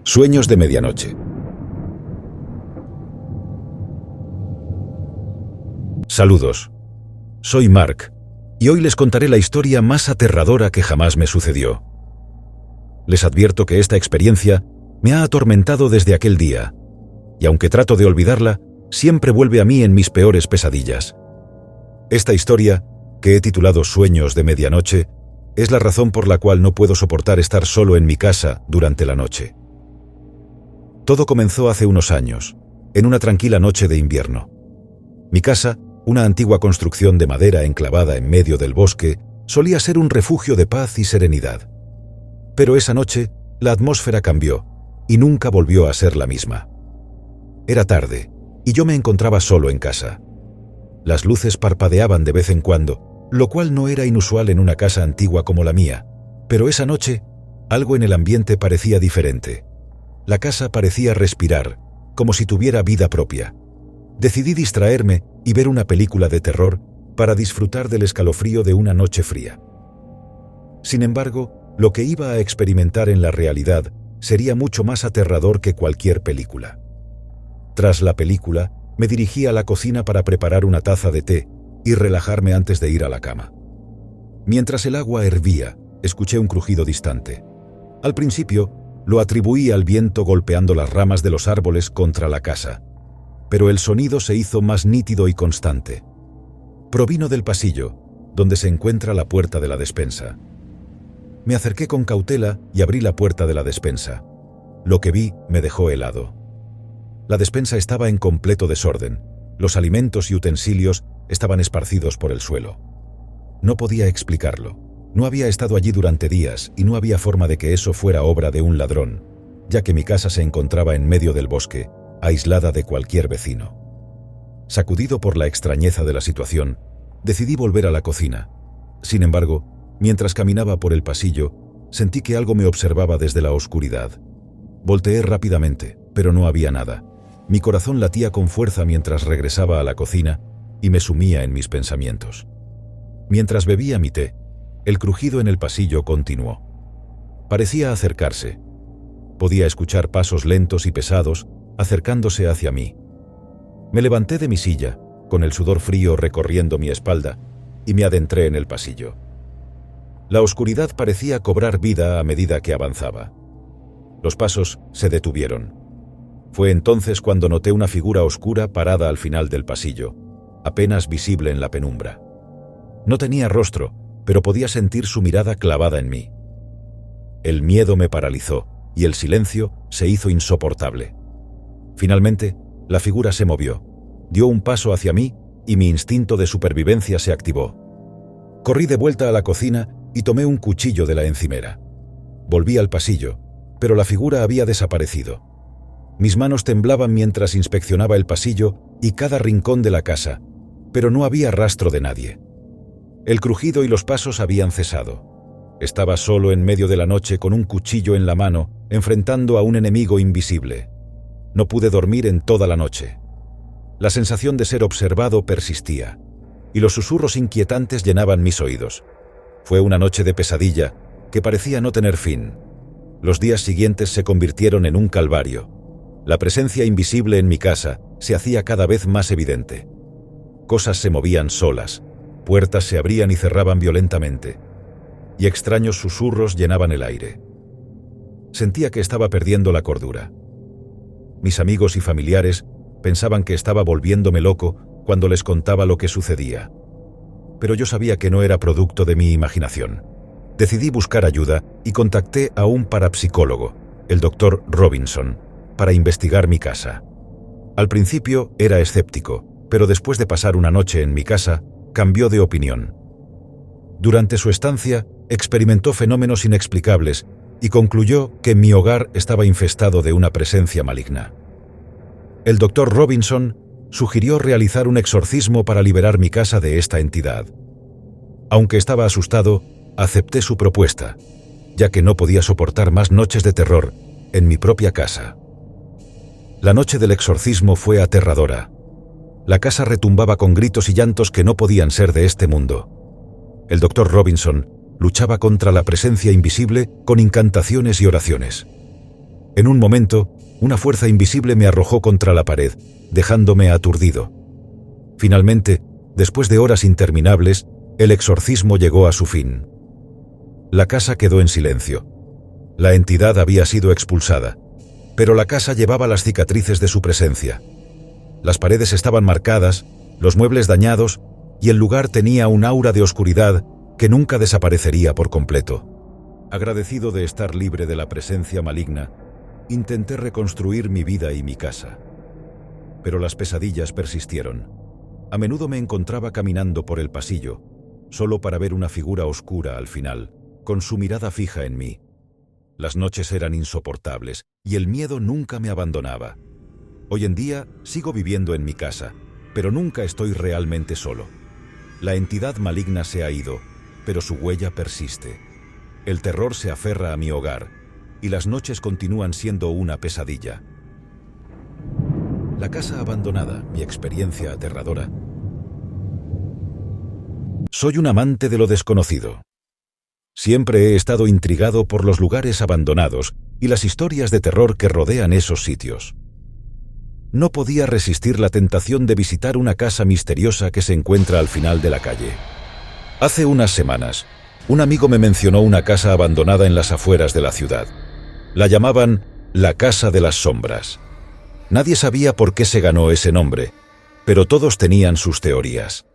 Sueños de medianoche. Saludos. Soy Mark, y hoy les contaré la historia más aterradora que jamás me sucedió. Les advierto que esta experiencia me ha atormentado desde aquel día, y aunque trato de olvidarla, siempre vuelve a mí en mis peores pesadillas. Esta historia, que he titulado Sueños de medianoche, es la razón por la cual no puedo soportar estar solo en mi casa durante la noche. Todo comenzó hace unos años, en una tranquila noche de invierno. Mi casa, una antigua construcción de madera enclavada en medio del bosque, solía ser un refugio de paz y serenidad. Pero esa noche, la atmósfera cambió, y nunca volvió a ser la misma. Era tarde, y yo me encontraba solo en casa. Las luces parpadeaban de vez en cuando, lo cual no era inusual en una casa antigua como la mía, pero esa noche, algo en el ambiente parecía diferente. La casa parecía respirar, como si tuviera vida propia. Decidí distraerme y ver una película de terror para disfrutar del escalofrío de una noche fría. Sin embargo, lo que iba a experimentar en la realidad sería mucho más aterrador que cualquier película. Tras la película, me dirigí a la cocina para preparar una taza de té y relajarme antes de ir a la cama. Mientras el agua hervía, escuché un crujido distante. Al principio, lo atribuí al viento golpeando las ramas de los árboles contra la casa, pero el sonido se hizo más nítido y constante. Provino del pasillo, donde se encuentra la puerta de la despensa. Me acerqué con cautela y abrí la puerta de la despensa. Lo que vi me dejó helado. La despensa estaba en completo desorden. Los alimentos y utensilios estaban esparcidos por el suelo. No podía explicarlo. No había estado allí durante días y no había forma de que eso fuera obra de un ladrón, ya que mi casa se encontraba en medio del bosque, aislada de cualquier vecino. Sacudido por la extrañeza de la situación, decidí volver a la cocina. Sin embargo, mientras caminaba por el pasillo, sentí que algo me observaba desde la oscuridad. Volteé rápidamente, pero no había nada. Mi corazón latía con fuerza mientras regresaba a la cocina y me sumía en mis pensamientos. Mientras bebía mi té, el crujido en el pasillo continuó. Parecía acercarse. Podía escuchar pasos lentos y pesados acercándose hacia mí. Me levanté de mi silla, con el sudor frío recorriendo mi espalda, y me adentré en el pasillo. La oscuridad parecía cobrar vida a medida que avanzaba. Los pasos se detuvieron. Fue entonces cuando noté una figura oscura parada al final del pasillo, apenas visible en la penumbra. No tenía rostro, pero podía sentir su mirada clavada en mí. El miedo me paralizó, y el silencio se hizo insoportable. Finalmente, la figura se movió, dio un paso hacia mí y mi instinto de supervivencia se activó. Corrí de vuelta a la cocina y tomé un cuchillo de la encimera. Volví al pasillo, pero la figura había desaparecido. Mis manos temblaban mientras inspeccionaba el pasillo y cada rincón de la casa, pero no había rastro de nadie. El crujido y los pasos habían cesado. Estaba solo en medio de la noche con un cuchillo en la mano, enfrentando a un enemigo invisible. No pude dormir en toda la noche. La sensación de ser observado persistía, y los susurros inquietantes llenaban mis oídos. Fue una noche de pesadilla que parecía no tener fin. Los días siguientes se convirtieron en un calvario. La presencia invisible en mi casa se hacía cada vez más evidente. Cosas se movían solas, puertas se abrían y cerraban violentamente, y extraños susurros llenaban el aire. Sentía que estaba perdiendo la cordura. Mis amigos y familiares pensaban que estaba volviéndome loco cuando les contaba lo que sucedía. Pero yo sabía que no era producto de mi imaginación. Decidí buscar ayuda y contacté a un parapsicólogo, el Dr. Robinson, para investigar mi casa. Al principio era escéptico, pero después de pasar una noche en mi casa, cambió de opinión. Durante su estancia, experimentó fenómenos inexplicables y concluyó que mi hogar estaba infestado de una presencia maligna. El Dr. Robinson sugirió realizar un exorcismo para liberar mi casa de esta entidad. Aunque estaba asustado, acepté su propuesta, ya que no podía soportar más noches de terror en mi propia casa. La noche del exorcismo fue aterradora. La casa retumbaba con gritos y llantos que no podían ser de este mundo. El Dr. Robinson luchaba contra la presencia invisible con incantaciones y oraciones. En un momento, una fuerza invisible me arrojó contra la pared, dejándome aturdido. Finalmente, después de horas interminables, el exorcismo llegó a su fin. La casa quedó en silencio. La entidad había sido expulsada, pero la casa llevaba las cicatrices de su presencia. Las paredes estaban marcadas, los muebles dañados, y el lugar tenía un aura de oscuridad que nunca desaparecería por completo. Agradecido de estar libre de la presencia maligna, intenté reconstruir mi vida y mi casa. Pero las pesadillas persistieron. A menudo me encontraba caminando por el pasillo, solo para ver una figura oscura al final, con su mirada fija en mí. Las noches eran insoportables y el miedo nunca me abandonaba. Hoy en día sigo viviendo en mi casa, pero nunca estoy realmente solo. La entidad maligna se ha ido, pero su huella persiste. El terror se aferra a mi hogar y las noches continúan siendo una pesadilla. La casa abandonada, mi experiencia aterradora. Soy un amante de lo desconocido. Siempre he estado intrigado por los lugares abandonados y las historias de terror que rodean esos sitios. No podía resistir la tentación de visitar una casa misteriosa que se encuentra al final de la calle. Hace unas semanas, un amigo me mencionó una casa abandonada en las afueras de la ciudad. La llamaban la Casa de las Sombras. Nadie sabía por qué se ganó ese nombre, pero todos tenían sus teorías.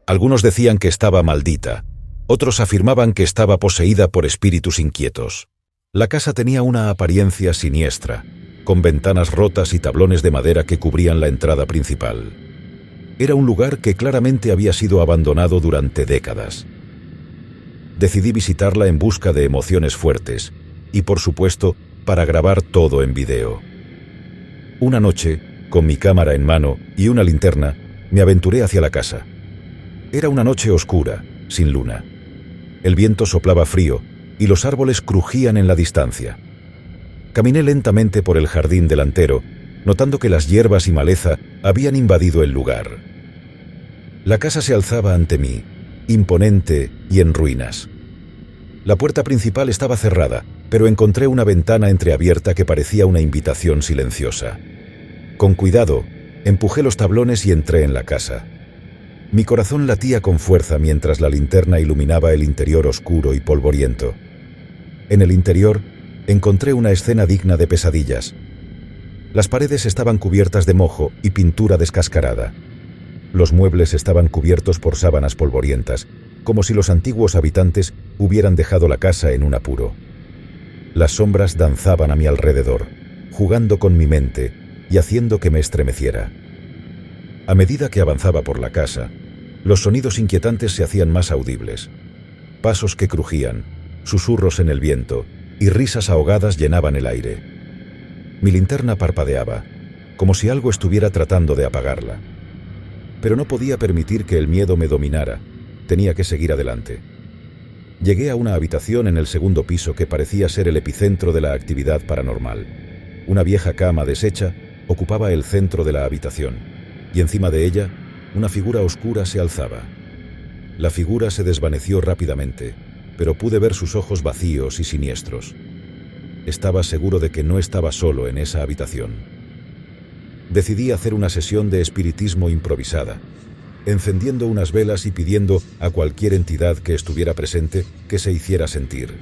Algunos decían que estaba maldita, otros afirmaban que estaba poseída por espíritus inquietos. La casa tenía una apariencia siniestra, con ventanas rotas y tablones de madera que cubrían la entrada principal. Era un lugar que claramente había sido abandonado durante décadas. Decidí visitarla en busca de emociones fuertes y, por supuesto, para grabar todo en video. Una noche, con mi cámara en mano y una linterna, me aventuré hacia la casa. Era una noche oscura, sin luna. El viento soplaba frío y los árboles crujían en la distancia. Caminé lentamente por el jardín delantero, notando que las hierbas y maleza habían invadido el lugar. La casa se alzaba ante mí, imponente y en ruinas. La puerta principal estaba cerrada, pero encontré una ventana entreabierta que parecía una invitación silenciosa. Con cuidado, empujé los tablones y entré en la casa. Mi corazón latía con fuerza mientras la linterna iluminaba el interior oscuro y polvoriento. En el interior, encontré una escena digna de pesadillas. Las paredes estaban cubiertas de moho y pintura descascarada. Los muebles estaban cubiertos por sábanas polvorientas, como si los antiguos habitantes hubieran dejado la casa en un apuro. Las sombras danzaban a mi alrededor, jugando con mi mente y haciendo que me estremeciera. A medida que avanzaba por la casa, los sonidos inquietantes se hacían más audibles. Pasos que crujían, susurros en el viento y risas ahogadas llenaban el aire. Mi linterna parpadeaba, como si algo estuviera tratando de apagarla. Pero no podía permitir que el miedo me dominara. Tenía que seguir adelante. Llegué a una habitación en el segundo piso que parecía ser el epicentro de la actividad paranormal. Una vieja cama deshecha ocupaba el centro de la habitación, y encima de ella, una figura oscura se alzaba. La figura se desvaneció rápidamente, pero pude ver sus ojos vacíos y siniestros. Estaba seguro de que no estaba solo en esa habitación. Decidí hacer una sesión de espiritismo improvisada, encendiendo unas velas y pidiendo a cualquier entidad que estuviera presente que se hiciera sentir.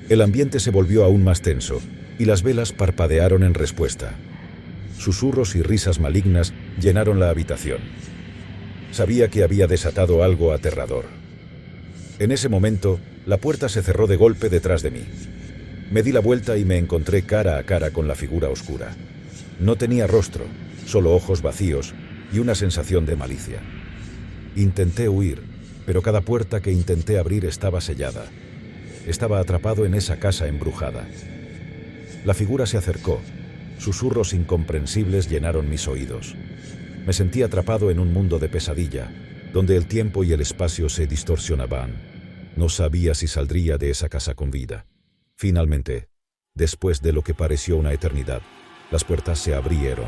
El ambiente se volvió aún más tenso, y las velas parpadearon en respuesta. Susurros y risas malignas llenaron la habitación. Sabía que había desatado algo aterrador. En ese momento, la puerta se cerró de golpe detrás de mí. Me di la vuelta y me encontré cara a cara con la figura oscura. No tenía rostro, solo ojos vacíos y una sensación de malicia. Intenté huir, pero cada puerta que intenté abrir estaba sellada. Estaba atrapado en esa casa embrujada. La figura se acercó. Susurros incomprensibles llenaron mis oídos. Me sentí atrapado en un mundo de pesadilla, donde el tiempo y el espacio se distorsionaban. No sabía si saldría de esa casa con vida. Finalmente, después de lo que pareció una eternidad, las puertas se abrieron.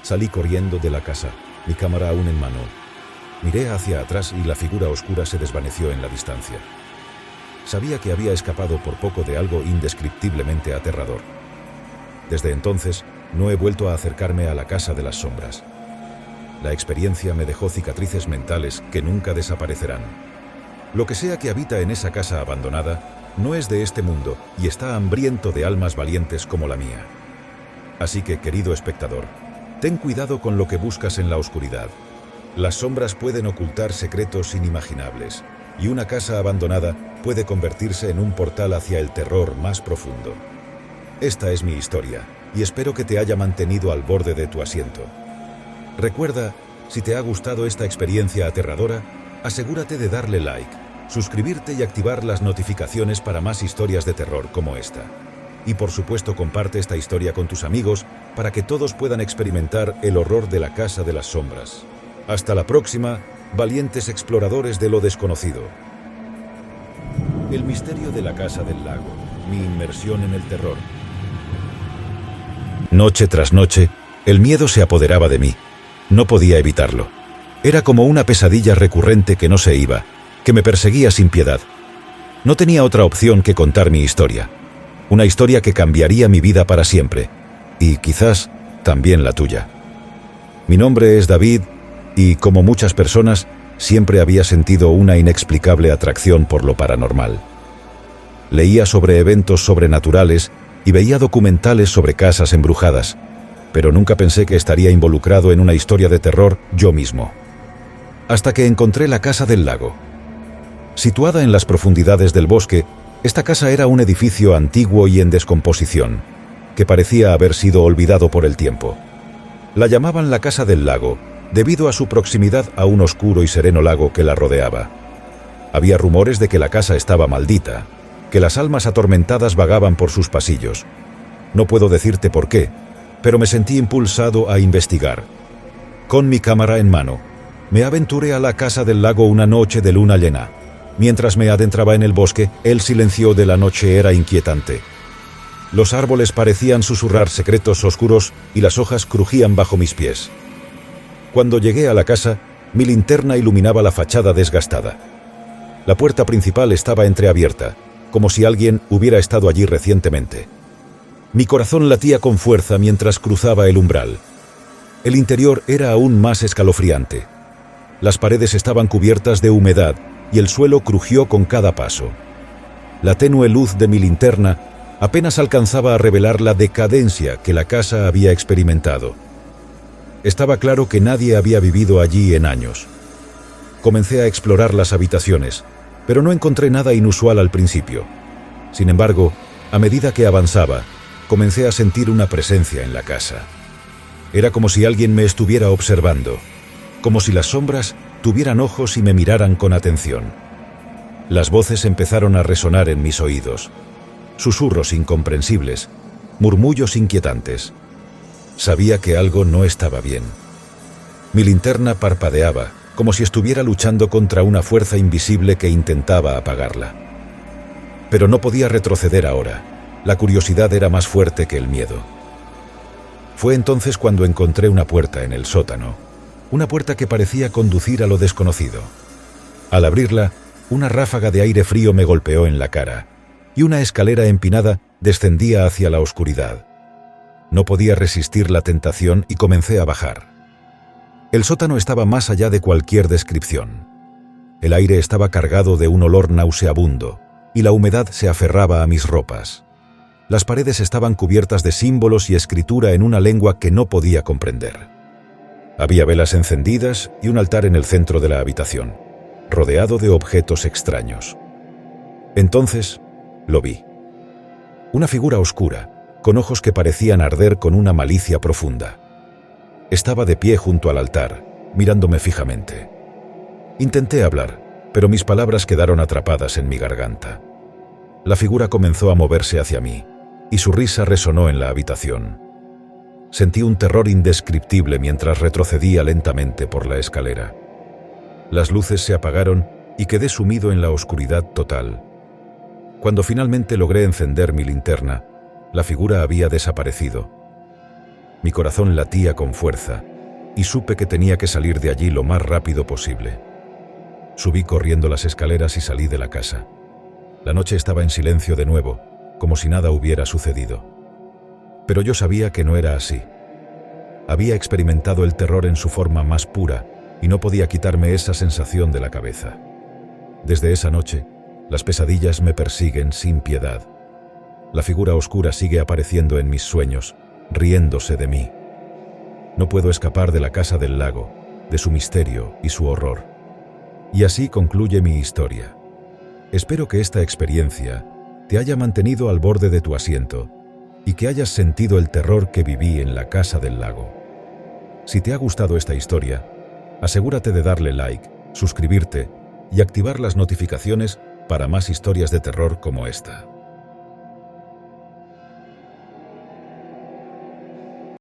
Salí corriendo de la casa, mi cámara aún en mano. Miré hacia atrás y la figura oscura se desvaneció en la distancia. Sabía que había escapado por poco de algo indescriptiblemente aterrador. Desde entonces, no he vuelto a acercarme a la casa de las sombras. La experiencia me dejó cicatrices mentales que nunca desaparecerán. Lo que sea que habita en esa casa abandonada, no es de este mundo y está hambriento de almas valientes como la mía. Así que, querido espectador, ten cuidado con lo que buscas en la oscuridad. Las sombras pueden ocultar secretos inimaginables, y una casa abandonada puede convertirse en un portal hacia el terror más profundo. Esta es mi historia, y espero que te haya mantenido al borde de tu asiento. Recuerda, si te ha gustado esta experiencia aterradora, asegúrate de darle like, suscribirte y activar las notificaciones para más historias de terror como esta. Y por supuesto comparte esta historia con tus amigos para que todos puedan experimentar el horror de la Casa de las Sombras. Hasta la próxima, valientes exploradores de lo desconocido. El misterio de la Casa del Lago, mi inmersión en el terror. Noche tras noche, el miedo se apoderaba de mí. No podía evitarlo. Era como una pesadilla recurrente que no se iba, que me perseguía sin piedad. No tenía otra opción que contar mi historia. Una historia que cambiaría mi vida para siempre. Y quizás también la tuya. Mi nombre es David y, como muchas personas, siempre había sentido una inexplicable atracción por lo paranormal. Leía sobre eventos sobrenaturales y veía documentales sobre casas embrujadas, pero nunca pensé que estaría involucrado en una historia de terror yo mismo. Hasta que encontré la Casa del Lago. Situada en las profundidades del bosque, esta casa era un edificio antiguo y en descomposición, que parecía haber sido olvidado por el tiempo. La llamaban la Casa del Lago, debido a su proximidad a un oscuro y sereno lago que la rodeaba. Había rumores de que la casa estaba maldita, que las almas atormentadas vagaban por sus pasillos. No puedo decirte por qué, pero me sentí impulsado a investigar. Con mi cámara en mano, me aventuré a la Casa del Lago una noche de luna llena. Mientras me adentraba en el bosque, el silencio de la noche era inquietante. Los árboles parecían susurrar secretos oscuros y las hojas crujían bajo mis pies. Cuando llegué a la casa, mi linterna iluminaba la fachada desgastada. La puerta principal estaba entreabierta, como si alguien hubiera estado allí recientemente. Mi corazón latía con fuerza mientras cruzaba el umbral. El interior era aún más escalofriante. Las paredes estaban cubiertas de humedad y el suelo crujió con cada paso. La tenue luz de mi linterna apenas alcanzaba a revelar la decadencia que la casa había experimentado. Estaba claro que nadie había vivido allí en años. Comencé a explorar las habitaciones, pero no encontré nada inusual al principio. Sin embargo, a medida que avanzaba, comencé a sentir una presencia en la casa. Era como si alguien me estuviera observando, como si las sombras tuvieran ojos y me miraran con atención. Las voces empezaron a resonar en mis oídos. Susurros incomprensibles, murmullos inquietantes. Sabía que algo no estaba bien. Mi linterna parpadeaba, como si estuviera luchando contra una fuerza invisible que intentaba apagarla. Pero no podía retroceder ahora. La curiosidad era más fuerte que el miedo. Fue entonces cuando encontré una puerta en el sótano, una puerta que parecía conducir a lo desconocido. Al abrirla, una ráfaga de aire frío me golpeó en la cara, y una escalera empinada descendía hacia la oscuridad. No podía resistir la tentación y comencé a bajar. El sótano estaba más allá de cualquier descripción. El aire estaba cargado de un olor nauseabundo, y la humedad se aferraba a mis ropas. Las paredes estaban cubiertas de símbolos y escritura en una lengua que no podía comprender. Había velas encendidas y un altar en el centro de la habitación, rodeado de objetos extraños. Entonces, lo vi. Una figura oscura, con ojos que parecían arder con una malicia profunda. Estaba de pie junto al altar, mirándome fijamente. Intenté hablar, pero mis palabras quedaron atrapadas en mi garganta. La figura comenzó a moverse hacia mí, y su risa resonó en la habitación. Sentí un terror indescriptible mientras retrocedía lentamente por la escalera. Las luces se apagaron y quedé sumido en la oscuridad total. Cuando finalmente logré encender mi linterna, la figura había desaparecido. Mi corazón latía con fuerza y supe que tenía que salir de allí lo más rápido posible. Subí corriendo las escaleras y salí de la casa. La noche estaba en silencio de nuevo, como si nada hubiera sucedido. Pero yo sabía que no era así. Había experimentado el terror en su forma más pura y no podía quitarme esa sensación de la cabeza. Desde esa noche, las pesadillas me persiguen sin piedad. La figura oscura sigue apareciendo en mis sueños, riéndose de mí. No puedo escapar de la casa del lago, de su misterio y su horror. Y así concluye mi historia. Espero que esta experiencia te haya mantenido al borde de tu asiento y que hayas sentido el terror que viví en la casa del lago. Si te ha gustado esta historia, asegúrate de darle like, suscribirte y activar las notificaciones para más historias de terror como esta.